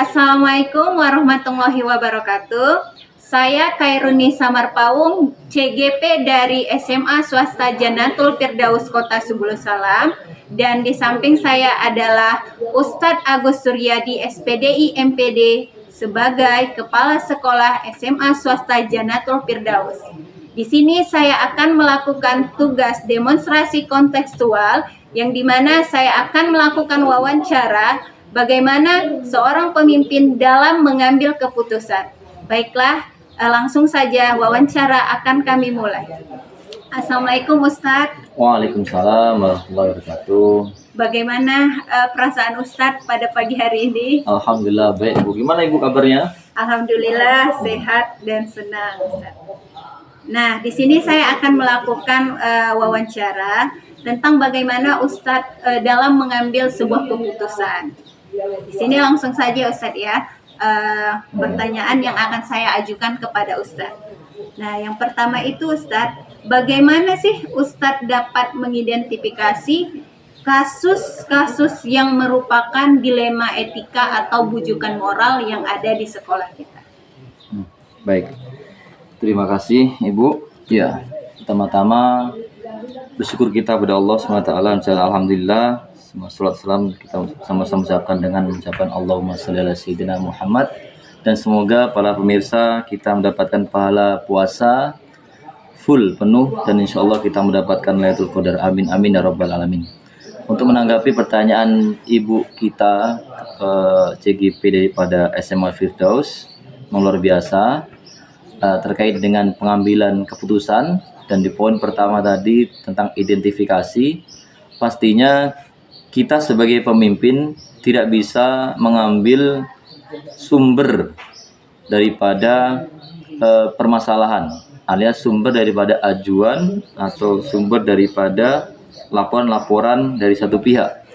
Assalamualaikum warahmatullahi wabarakatuh. Saya Khairuni Samarpaung, CGP dari SMA Swasta Jannatul Firdaus Kota Subulus Salam. Dan di samping saya adalah Ustadz Agus Suryadi SPDI MPD sebagai Kepala Sekolah SMA Swasta Jannatul Firdaus. Di sini saya akan melakukan tugas demonstrasi kontekstual yang dimana saya akan melakukan wawancara bagaimana seorang pemimpin dalam mengambil keputusan. Baiklah, langsung saja wawancara akan kami mulai. Assalamualaikum Ustadz. Waalaikumsalam warahmatullahi wabarakatuh. Bagaimana perasaan Ustadz pada pagi hari ini? Alhamdulillah baik Ibu. Gimana Ibu kabarnya? Alhamdulillah sehat dan senang Ustadz. Nah, di sini saya akan melakukan wawancara tentang bagaimana Ustadz dalam mengambil sebuah keputusan. Di sini langsung saja Ustadz ya, pertanyaan yang akan saya ajukan kepada Ustadz. Nah, yang pertama itu Ustadz, bagaimana sih Ustadz dapat mengidentifikasi kasus-kasus yang merupakan dilema etika atau bujukan moral yang ada di sekolah kita? Baik, terima kasih Ibu. Ya, pertama-tama bersyukur kita kepada Allah SWT. Alhamdulillah, semua salat salam kita sama-sama ucapkan dengan mengucapkan Allahumma sholli ala sayyidina Muhammad. Dan semoga para pemirsa kita mendapatkan pahala puasa full penuh dan insya Allah kita mendapatkan Lailatul Qadar. Amin amin ya rabbal alamin. Untuk menanggapi pertanyaan Ibu kita CGP daripada SMA Firdaus yang luar biasa terkait dengan pengambilan keputusan, dan di poin pertama tadi tentang identifikasi, pastinya kita sebagai pemimpin tidak bisa mengambil sumber daripada permasalahan alias sumber daripada ajuan atau sumber daripada laporan-laporan dari satu pihak.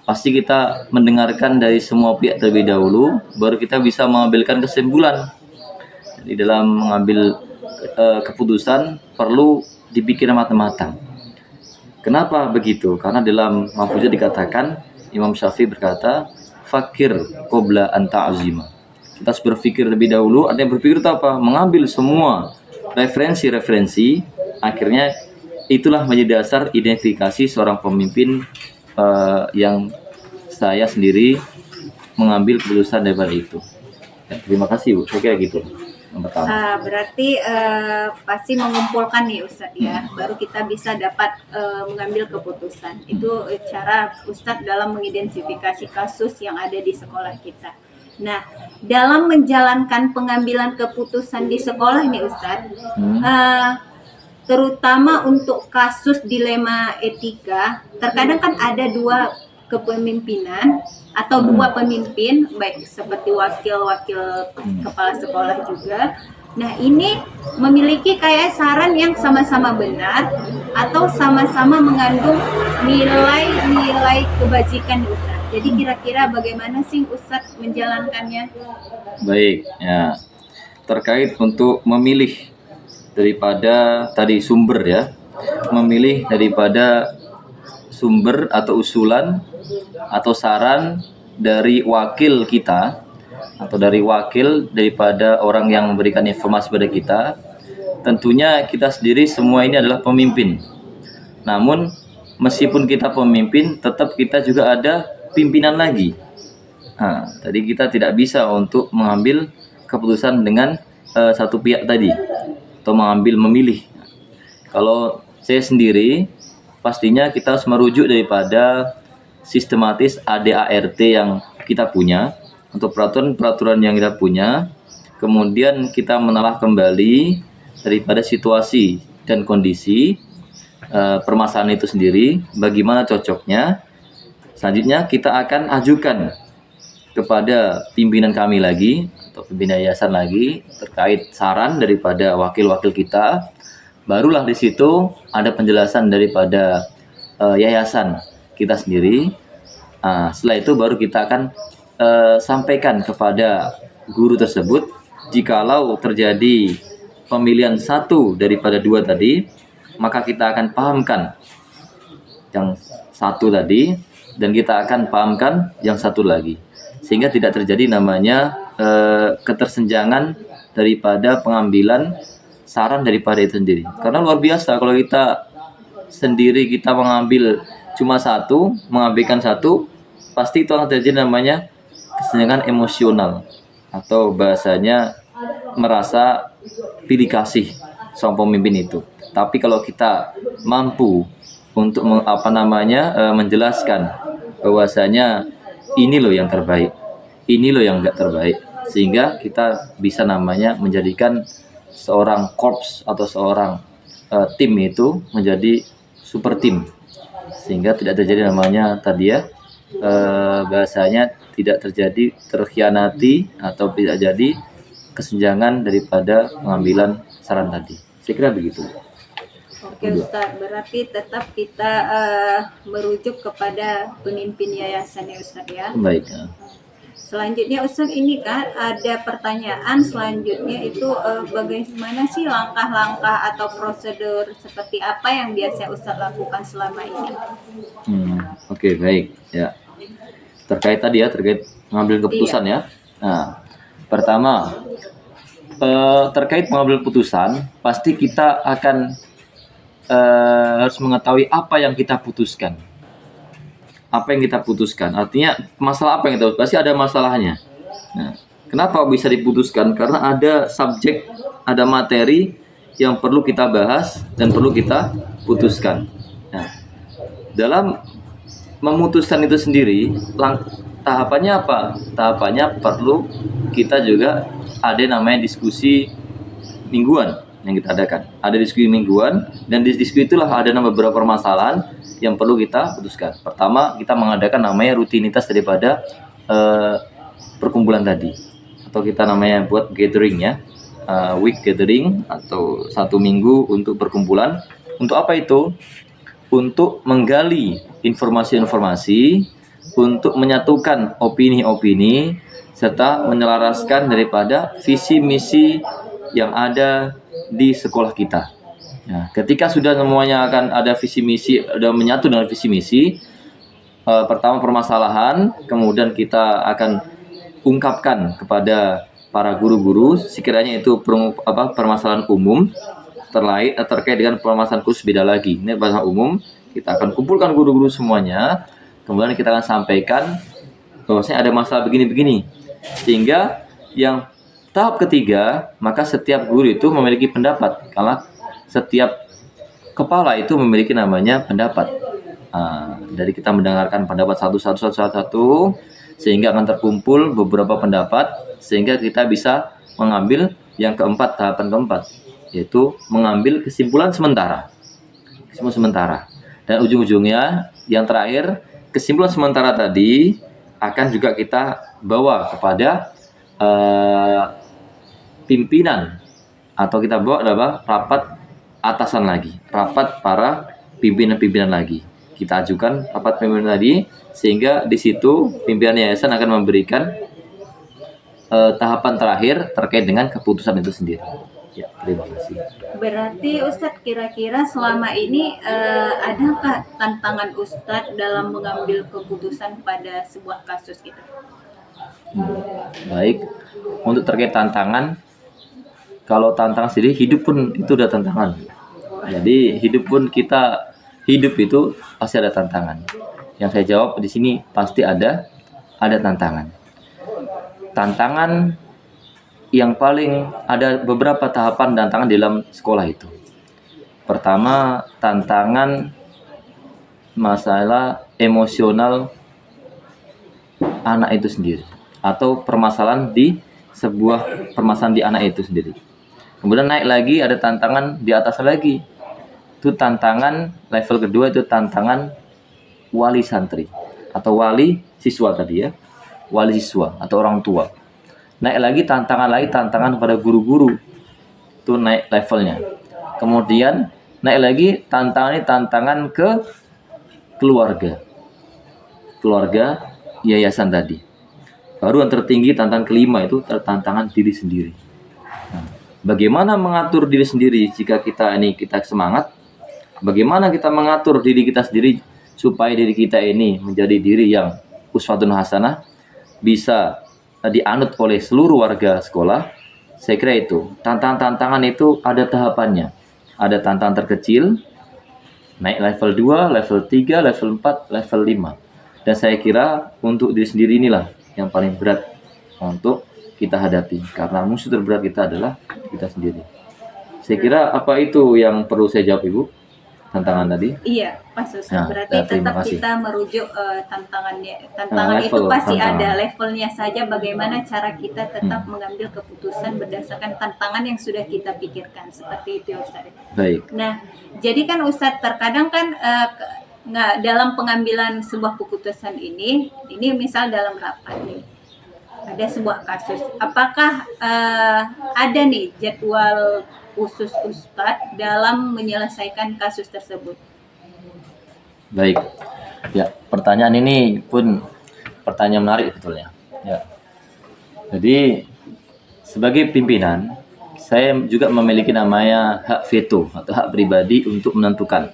Pasti kita mendengarkan dari semua pihak terlebih dahulu, baru kita bisa mengambilkan kesimpulan. Jadi dalam mengambil keputusan perlu dipikir matang-matang. Kenapa begitu? Karena dalam Mahfuzat dikatakan, Imam Syafi'i berkata, fakir qabla an ta'zima. Kita harus berpikir lebih dahulu. Artinya berpikir itu apa? Mengambil semua referensi-referensi. Akhirnya itulah menjadi dasar identifikasi seorang pemimpin yang saya sendiri mengambil keputusan daripada itu. Ya, terima kasih Bu. Saya kira gitu. Berarti pasti mengumpulkan nih Ustadz ya, baru kita bisa dapat mengambil keputusan. Itu cara Ustadz dalam mengidentifikasi kasus yang ada di sekolah kita. Nah, dalam menjalankan pengambilan keputusan di sekolah nih Ustadz, terutama untuk kasus dilema etika, terkadang kan ada dua kepemimpinan atau dua pemimpin, baik seperti wakil-wakil kepala sekolah juga. Nah, ini memiliki kayak saran yang sama-sama benar atau sama-sama mengandung nilai-nilai kebajikan Ustaz. Jadi kira-kira bagaimana sih Ustaz menjalankannya? Baik, ya. Terkait untuk memilih daripada tadi sumber ya, memilih daripada sumber atau usulan atau saran dari wakil kita atau dari wakil daripada orang yang memberikan informasi pada kita. Tentunya kita sendiri semua ini adalah pemimpin. Namun meskipun kita pemimpin, tetap kita juga ada pimpinan lagi. Nah, tadi kita tidak bisa untuk mengambil keputusan dengan satu pihak tadi atau memilih. Kalau saya sendiri, pastinya kita harus merujuk daripada sistematis ADART yang kita punya, untuk peraturan-peraturan yang kita punya, kemudian kita menelaah kembali daripada situasi dan kondisi permasalahan itu sendiri, bagaimana cocoknya. Selanjutnya kita akan ajukan kepada pimpinan kami lagi, atau pimpinan yayasan lagi, terkait saran daripada wakil-wakil kita. Barulah di situ ada penjelasan daripada yayasan kita sendiri. Setelah itu baru kita akan sampaikan kepada guru tersebut. Jikalau terjadi pemilihan satu daripada dua tadi, maka kita akan pahamkan yang satu tadi, dan kita akan pahamkan yang satu lagi. sehingga tidak terjadi namanya ketersenjangan daripada pengambilan saran daripada itu sendiri. Karena luar biasa kalau kita sendiri kita mengambil cuma satu, mengabaikan satu, pasti itu akan terjadi namanya kesenjangan emosional atau bahasanya merasa pilih kasih sang pemimpin itu. Tapi kalau kita mampu untuk menjelaskan bahwasanya ini loh yang terbaik, ini loh yang enggak terbaik, sehingga kita bisa namanya menjadikan seorang korps atau seorang tim itu menjadi super tim, sehingga tidak terjadi namanya tadi ya bahasanya tidak terjadi terkhianati atau tidak jadi kesenjangan daripada pengambilan saran tadi. Saya kira begitu. Oke Ustadz, berarti tetap kita merujuk kepada pemimpin yayasan ya Ustadz ya. Baik. Selanjutnya Ustadz, ini kan ada pertanyaan selanjutnya itu bagaimana sih langkah-langkah atau prosedur seperti apa yang biasa Ustadz lakukan selama ini? Oke, baik ya. Terkait tadi ya, terkait mengambil keputusan ya. Nah, pertama terkait mengambil keputusan, pasti kita akan harus mengetahui apa yang kita putuskan. Apa yang kita putuskan, artinya masalah apa yang kita putuskan, pasti ada masalahnya. Nah, kenapa bisa diputuskan? Karena ada subjek, ada materi yang perlu kita bahas dan perlu kita putuskan. Nah, dalam memutuskan itu sendiri, tahapannya apa? Tahapannya perlu kita juga ada namanya diskusi mingguan yang kita adakan. Ada diskusi mingguan, dan di diskusi itulah ada beberapa permasalahan yang perlu kita putuskan. Pertama, kita mengadakan namanya rutinitas daripada perkumpulan tadi, atau kita namanya buat gathering ya, week gathering atau 1 minggu untuk perkumpulan. Untuk apa itu? Untuk menggali informasi-informasi, untuk menyatukan opini-opini, serta menyelaraskan daripada visi misi yang ada di sekolah kita. Nah, ketika sudah semuanya akan ada visi misi, sudah menyatu dengan visi misi, pertama permasalahan, kemudian kita akan ungkapkan kepada para guru-guru, sekiranya itu permasalahan umum terkait dengan permasalahan khusus beda lagi. Ini permasalahan umum, kita akan kumpulkan guru-guru semuanya, kemudian kita akan sampaikan bahwasanya ada masalah begini-begini, sehingga yang tahap ketiga, maka setiap guru itu memiliki pendapat, karena setiap kepala itu memiliki namanya pendapat. Dari kita mendengarkan pendapat satu, sehingga akan terkumpul beberapa pendapat, sehingga kita bisa mengambil yang keempat, tahapan keempat, yaitu mengambil kesimpulan sementara. Dan ujung-ujungnya, yang terakhir, kesimpulan sementara tadi akan juga kita bawa kepada pimpinan, atau kita bawa adalah rapat atasan lagi, rapat para pimpinan lagi. Kita ajukan rapat pimpinan tadi, sehingga di situ pimpinan yayasan akan memberikan tahapan terakhir terkait dengan keputusan itu sendiri. Ya, terima kasih. Berarti Ustadz, kira-kira selama ini adakah tantangan Ustadz dalam mengambil keputusan pada sebuah kasus gitu? Baik, untuk terkait tantangan, kalau tantangan sendiri, hidup pun itu udah tantangan. Jadi hidup itu pasti ada tantangan. Yang saya jawab di sini pasti ada tantangan. Tantangan yang paling ada beberapa tahapan tantangan dalam sekolah itu. Pertama, tantangan masalah emosional anak itu sendiri, atau permasalahan di anak itu sendiri. Kemudian naik lagi, ada tantangan di atas lagi. Itu tantangan level kedua, itu tantangan wali santri atau wali siswa tadi ya. Wali siswa atau orang tua. Naik lagi tantangan pada guru-guru. Itu naik levelnya. Kemudian naik lagi tantangan ke keluarga. Keluarga yayasan tadi. Baru yang tertinggi, tantangan kelima itu tantangan diri sendiri. Bagaimana mengatur diri sendiri jika kita semangat? Bagaimana kita mengatur diri kita sendiri supaya diri kita ini menjadi diri yang uswatun hasanah? bisa dianut oleh seluruh warga sekolah, saya kira itu tantangan-tantangan itu ada tahapannya. Ada tantangan terkecil, naik level 2, level 3, level 4, level 5. Dan saya kira untuk diri sendiri inilah yang paling berat untuk kita hadapi, karena musuh terberat kita adalah kita sendiri. Saya kira apa itu yang perlu saya jawab, Ibu? Tantangan tadi? Iya, Pak Ustadz. Nah, Berarti terima tetap kasih. kita merujuk tantangannya. Tantangan itu Level pasti tantangan. ada levelnya saja. Bagaimana cara kita tetap mengambil keputusan berdasarkan tantangan yang sudah kita pikirkan. Seperti itu, Ustadz. Baik. Nah, jadi kan Ustadz terkadang kan nggak dalam pengambilan sebuah keputusan ini misal dalam rapat nih ada sebuah kasus. Apakah ada nih jadwal khusus Ustadz dalam menyelesaikan kasus tersebut? Baik. Ya, pertanyaan ini pun pertanyaan menarik sebetulnya. Ya. Jadi sebagai pimpinan, saya juga memiliki namanya hak veto atau hak pribadi untuk menentukan.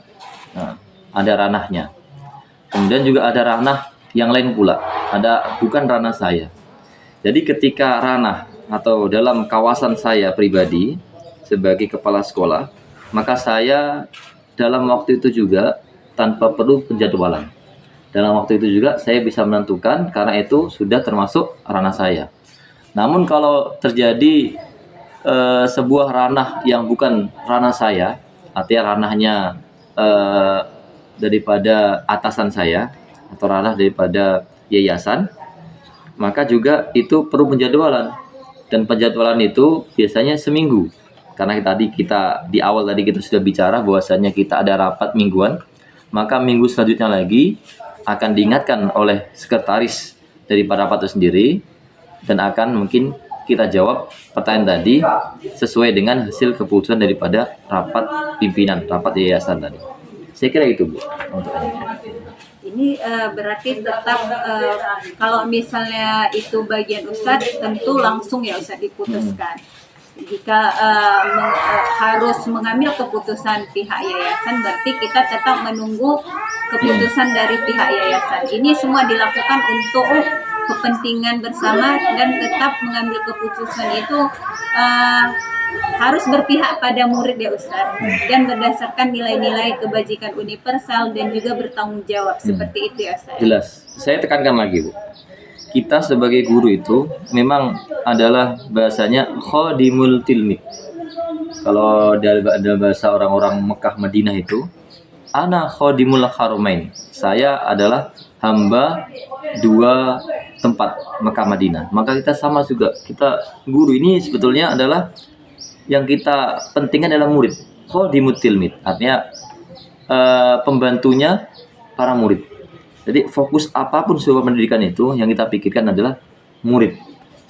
Nah, ada ranahnya. Kemudian juga ada ranah yang lain pula. Ada bukan ranah saya. Jadi ketika ranah atau dalam kawasan saya pribadi sebagai kepala sekolah, maka saya dalam waktu itu juga tanpa perlu penjadwalan. Dalam waktu itu juga saya bisa menentukan karena itu sudah termasuk ranah saya. Namun kalau terjadi sebuah ranah yang bukan ranah saya, artinya ranahnya daripada atasan saya atau ranah daripada yayasan, maka juga itu perlu penjadwalan. Dan penjadwalan itu biasanya seminggu. Karena tadi kita di awal tadi kita sudah bicara bahwasanya kita ada rapat mingguan, maka minggu selanjutnya lagi akan diingatkan oleh sekretaris daripada rapat itu sendiri dan akan mungkin kita jawab pertanyaan tadi sesuai dengan hasil keputusan daripada rapat pimpinan, rapat yayasan tadi. Saya kira itu, Bu, untuk ini berarti tetap kalau misalnya itu bagian Ustadz tentu langsung ya Ustadz diputuskan. Jika harus mengambil keputusan pihak yayasan, berarti kita tetap menunggu keputusan dari pihak yayasan. Ini semua dilakukan untuk kepentingan bersama dan tetap mengambil keputusan itu harus berpihak pada murid ya Ustaz, dan berdasarkan nilai-nilai kebajikan universal dan juga bertanggung jawab. Seperti itu ya Ustaz. Jelas. Saya tekankan lagi, Bu. Kita sebagai guru itu memang adalah bahasanya khodimul tilmid. Kalau dalam bahasa orang-orang Mekah Madinah itu, ana khodimul haromain. Saya adalah hamba dua tempat Mekah Madinah. Maka kita sama juga. Kita guru ini sebetulnya adalah yang kita pentingkan adalah murid. Khodimul tilmid. Artinya pembantunya para murid. Jadi fokus apapun sebuah pendidikan itu yang kita pikirkan adalah murid.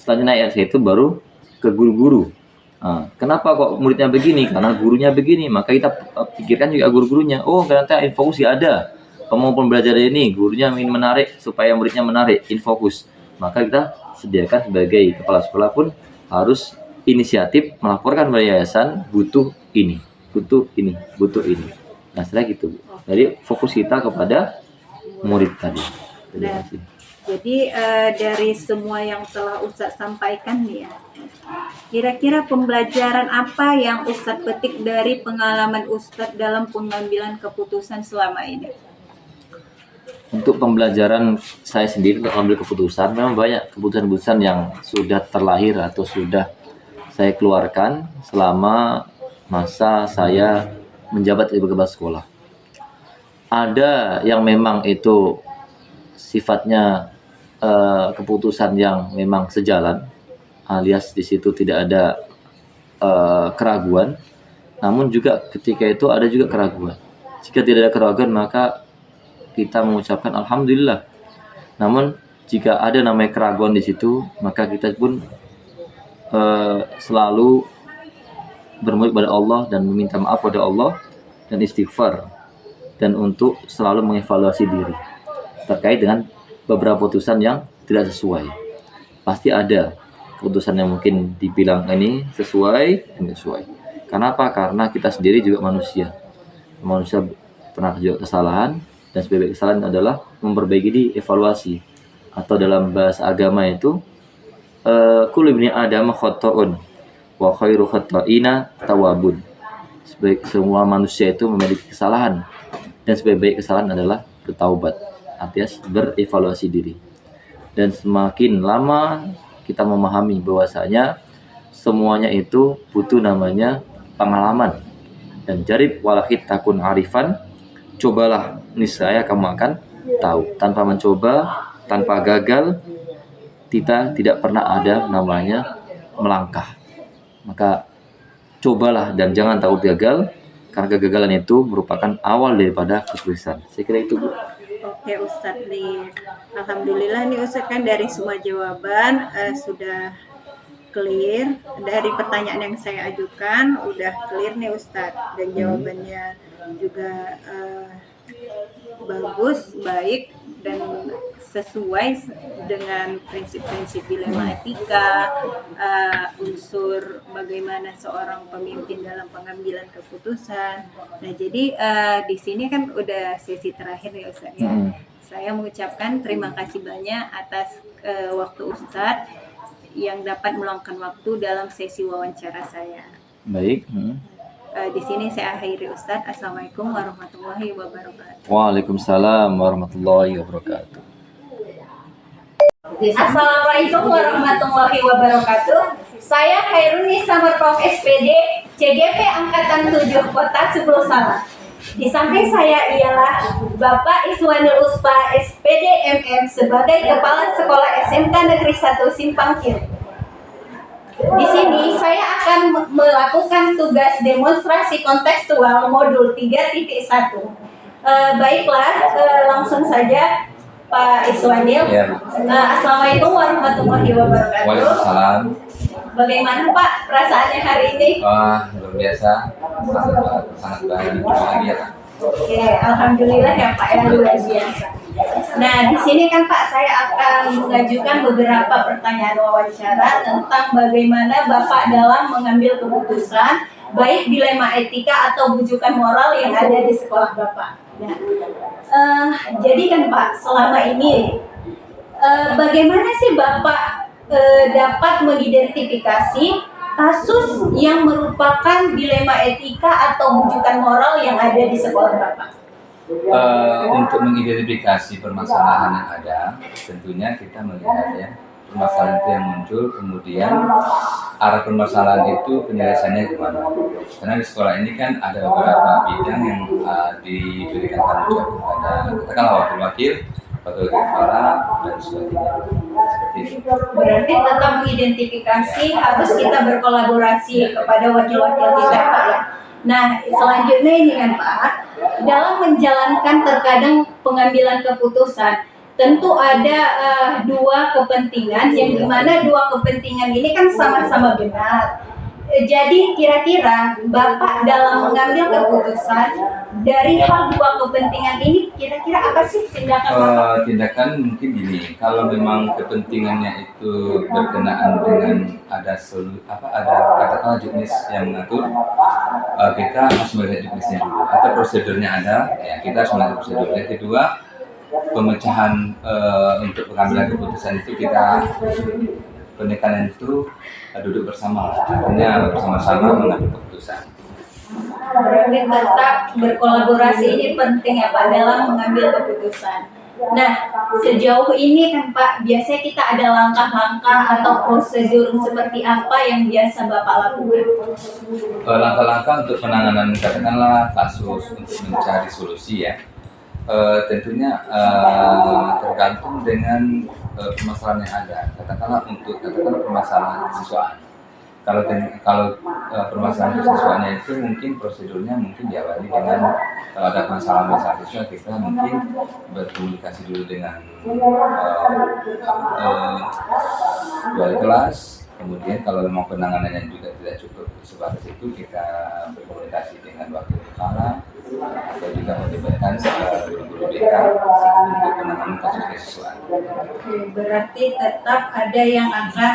Selanjutnya ayat itu baru ke guru-guru. Nah, kenapa kok muridnya begini? Karena gurunya begini. Maka kita pikirkan juga guru-gurunya. Oh, ternyata infokus ya ada. Kemampuan belajar ini, gurunya ingin menarik supaya muridnya menarik, infokus. Maka kita sediakan sebagai kepala sekolah pun harus inisiatif melaporkan pada yayasan butuh ini, butuh ini, butuh ini. Nah, setelah gitu. Jadi fokus kita kepada murid tadi. Nah, jadi dari semua yang telah Ustadz sampaikan nih ya, kira-kira pembelajaran apa yang Ustadz petik dari pengalaman Ustadz dalam pengambilan keputusan selama ini? Untuk pembelajaran saya sendiri untuk mengambil keputusan, memang banyak keputusan-keputusan yang sudah terlahir atau sudah saya keluarkan selama masa saya menjabat sebagai kepala sekolah. Ada yang memang itu sifatnya keputusan yang memang sejalan, alias di situ tidak ada keraguan. Namun juga ketika itu ada juga keraguan. Jika tidak ada keraguan maka kita mengucapkan alhamdulillah. Namun jika ada namanya keraguan di situ, maka kita pun selalu bermohon kepada Allah dan meminta maaf kepada Allah dan istighfar, dan untuk selalu mengevaluasi diri terkait dengan beberapa putusan yang tidak sesuai. Pasti ada keputusan yang mungkin dibilang ini sesuai dan sesuai. Kenapa? Karena kita sendiri juga manusia pernah juga kesalahan, dan sebagai kesalahan adalah memperbaiki, dievaluasi. atau dalam bahasa agama itu kullu ibni adam khata'un wa khairu khata'ina tawabun. Semua manusia itu memiliki kesalahan dan sebaik-baik kesalahan adalah bertaubat, artinya berevaluasi diri. Dan semakin lama kita memahami bahwasanya semuanya itu butuh namanya pengalaman. Dan jarib walakit takun arifan, cobalah niscaya kamu akan tahu. Tanpa mencoba, tanpa gagal, kita tidak pernah ada namanya melangkah. Maka cobalah dan jangan takut gagal, karena kegagalan itu merupakan awal daripada kesuksesan. Saya kira itu, Bu. Oke Ustadz nih, alhamdulillah nih Ustadz kan dari semua jawaban sudah clear. Dari pertanyaan yang saya ajukan udah clear nih Ustadz, dan jawabannya juga bagus, baik, dan sesuai dengan prinsip-prinsip dilema etika, unsur bagaimana seorang pemimpin dalam pengambilan keputusan. Nah, jadi di sini kan udah sesi terakhir ya Ustadz ya. Saya mengucapkan terima kasih banyak atas waktu Ustadz yang dapat meluangkan waktu dalam sesi wawancara saya. Baik. Di sini saya akhiri Ustadz. Assalamualaikum warahmatullahi wabarakatuh. Waalaikumsalam warahmatullahi wabarakatuh. Assalamualaikum warahmatullahi wabarakatuh. Saya Khairuni Samarpong SPD, CGP Angkatan 7 Kota Sebul Salam. Di samping saya ialah Bapak Iswanul Uspa SPD MM sebagai Kepala Sekolah SMK Negeri 1 Simpang Kiri. Di sini saya akan melakukan tugas demonstrasi kontekstual modul 3.1. Baiklah, langsung saja Pak Iswanil. Ya. Assalamualaikum warahmatullahi wabarakatuh. Waalaikumsalam. Bagaimana Pak perasaannya hari ini? Wah, luar biasa. Sangat bahagia, Pak. Oke, alhamdulillah ya Pak, yang luar biasa. Nah, di sini kan Pak saya akan mengajukan beberapa pertanyaan wawancara tentang bagaimana Bapak dalam mengambil keputusan, baik dilema etika atau bujukan moral yang ada di sekolah Bapak. Nah, jadi kan Pak, selama ini bagaimana sih Bapak dapat mengidentifikasi kasus yang merupakan dilema etika atau bujukan moral yang ada di sekolah Bapak? Untuk mengidentifikasi permasalahan yang ada, tentunya kita melihat ya permasalahan itu yang muncul, kemudian arah permasalahan itu penyelesaiannya kemana. Karena di sekolah ini kan ada beberapa bidang yang diberikan tanggung jawab kepada katakanlah wakil-wakil kepala dan sebagainya. Seperti itu. Berarti tetap mengidentifikasi, harus kita berkolaborasi kepada wakil-wakil kita Pak ya. Nah, selanjutnya ini kan Pak, dalam menjalankan terkadang pengambilan keputusan, tentu ada dua kepentingan, yang dimana dua kepentingan ini kan sama-sama benar. Jadi kira-kira Bapak dalam mengambil keputusan dari hal dua kepentingan ini, kira-kira apa sih tindakan Bapak? Tindakan mungkin gini, kalau memang kepentingannya itu berkenaan dengan ada katakanlah juknis yang mengatur, kita harus melihat juknisnya dulu atau prosedurnya ada, ya kita harus melihat prosedurnya. Kedua, pemecahan untuk pengambilan keputusan itu kita penekanan itu duduk bersama, artinya bersama-sama mengambil keputusan. Berarti tetap berkolaborasi ini penting ya Pak dalam mengambil keputusan. Nah, sejauh ini kan Pak, biasanya kita ada langkah-langkah atau prosedur seperti apa yang biasa Bapak lakukan? Langkah-langkah untuk penanganan katakanlah kasus untuk mencari solusi ya, tentunya tergantung dengan permasalahan yang ada. Katakanlah permasalahan kesiswaan. Kalau permasalahan kesiswaannya itu mungkin prosedurnya mungkin diawali dengan kalau ada masalah siswa kita mungkin berkomunikasi dulu dengan wali kelas. Kemudian kalau memang penanganannya juga tidak cukup sebatas itu, kita berkomunikasi dengan wakil kepala atau juga melibatkan guru-guru BK untuk penanganan kasus kesiswaan. Berarti tetap ada yang akan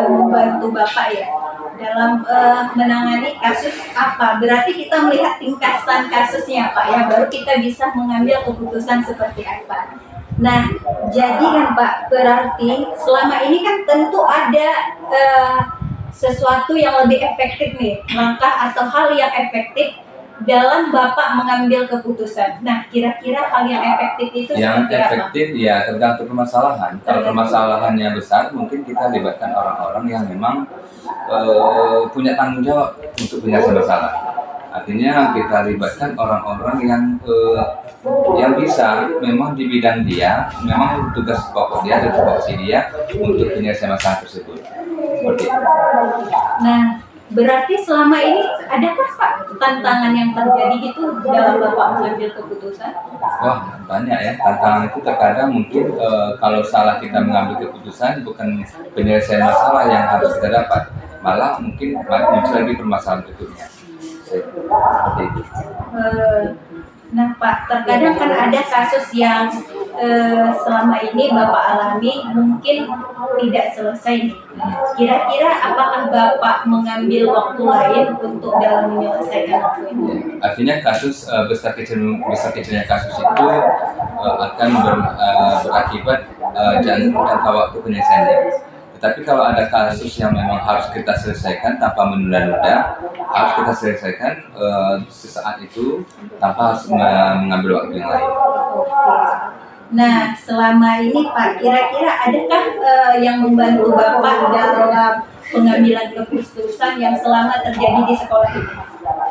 membantu Bapak ya dalam menangani kasus apa? Berarti kita melihat tingkatan kasusnya Pak ya, baru kita bisa mengambil keputusan seperti apa. Nah, jadi kan Pak, berarti selama ini kan tentu ada sesuatu yang lebih efektif nih, langkah atau hal yang efektif dalam Bapak mengambil keputusan. Nah, kira-kira hal yang efektif itu Yang seperti apa? efektif ya tergantung permasalahan. Kalau permasalahannya besar, mungkin kita libatkan orang-orang yang memang punya tanggung jawab untuk penyelesaian masalah. Artinya kita libatkan orang-orang yang bisa memang di bidang dia, memang tugas pokok dia dan tupoksi dia untuk penyelesaian masalah tersebut. Seperti itu. Nah, berarti selama ini adakah Pak tantangan yang terjadi gitu dalam Bapak mengambil keputusan? Wah, banyak ya. Tantangan itu terkadang mungkin kalau salah kita mengambil keputusan bukan penyelesaian masalah yang harus kita dapat, malah mungkin muncul lagi permasalahan berikutnya. Seperti itu. Nah Pak, terkadang kan ada kasus yang selama ini Bapak alami mungkin tidak selesai nih. Kira-kira apakah Bapak mengambil waktu lain untuk dalam menyelesaikan waktu itu? Artinya kasus besar kecilnya kasus itu akan berakibat jangka waktu penyelesaiannya. Tetapi kalau ada kasus yang memang harus kita selesaikan tanpa menunda-nunda, harus kita selesaikan sesaat itu tanpa harus mengambil waktu yang lain. Nah, selama ini Pak, kira-kira adakah yang membantu Bapak dalam pengambilan keputusan yang selama terjadi di sekolah ini?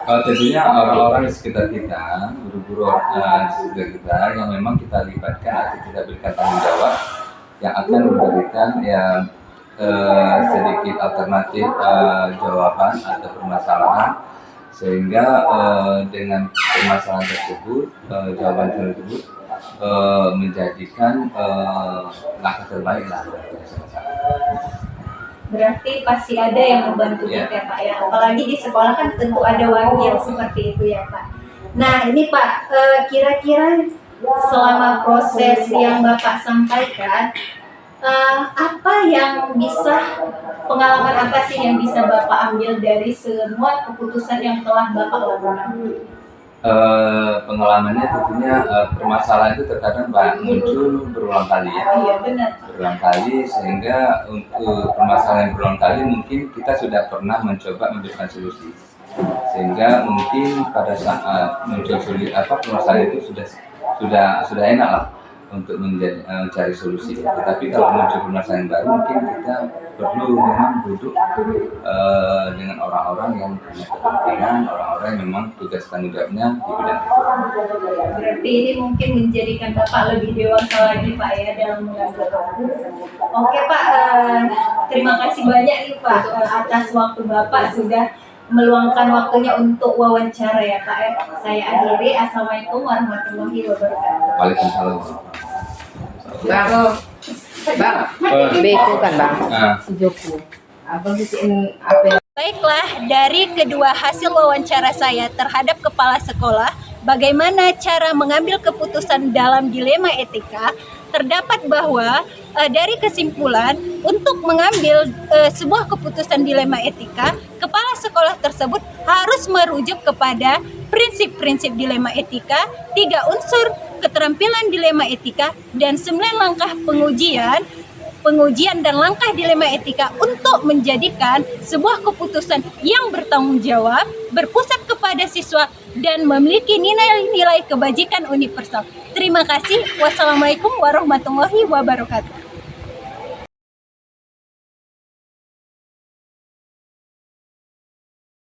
Tentunya orang-orang di sekitar kita, guru-guru di sekitar kita yang memang kita libatkan atau kita berikan tanggung jawab yang akan memberikan sedikit alternatif jawaban atau permasalahan, sehingga dengan permasalahan tersebut, jawaban tersebut menjadikan langkah terbaik lah. Berarti pasti ada yang membantu kita ya Pak ya. Apalagi di sekolah kan tentu ada wakil seperti itu ya Pak. Nah ini Pak, kira-kira selama proses yang Bapak sampaikan, apa yang bisa, pengalaman apa sih yang bisa Bapak ambil dari semua keputusan yang telah Bapak lakukan? Pengalamannya tentunya permasalahan itu terkadang muncul berulang kali ya. Iya benar. Berulang kali, sehingga untuk permasalahan yang berulang kali mungkin kita sudah pernah mencoba memberikan solusi, sehingga mungkin pada saat muncul permasalahan itu sudah enak lah untuk mencari solusi. Tetapi kalau muncul permasalahan baru, mungkin kita perlu memang duduk dengan orang-orang yang punya kepentingan, orang-orang yang memang tugas tanggung jawabnya di bidang itu. Berarti ini mungkin menjadikan Bapak lebih dewasa lagi Pak ya dalam mengambil keputusan. Oke Pak, terima kasih banyak nih Pak atas waktu Bapak sudah meluangkan waktunya untuk wawancara ya Pak. Saya akhiri. Assalamualaikum warahmatullahi wabarakatuh. Waalaikumsalam. Bang, beko kan bang? Joko. Abang bikin apa? Baiklah, dari kedua hasil wawancara saya terhadap kepala sekolah, bagaimana cara mengambil keputusan dalam dilema etika, terdapat bahwa dari kesimpulan untuk mengambil sebuah keputusan dilema etika, kepala sekolah tersebut harus merujuk kepada prinsip-prinsip dilema etika, 3 unsur keterampilan dilema etika, dan 9 langkah pengujian dan langkah dilema etika untuk menjadikan sebuah keputusan yang bertanggung jawab, berpusat kepada siswa, dan memiliki nilai-nilai kebajikan universal. Terima kasih. Wassalamualaikum warahmatullahi wabarakatuh.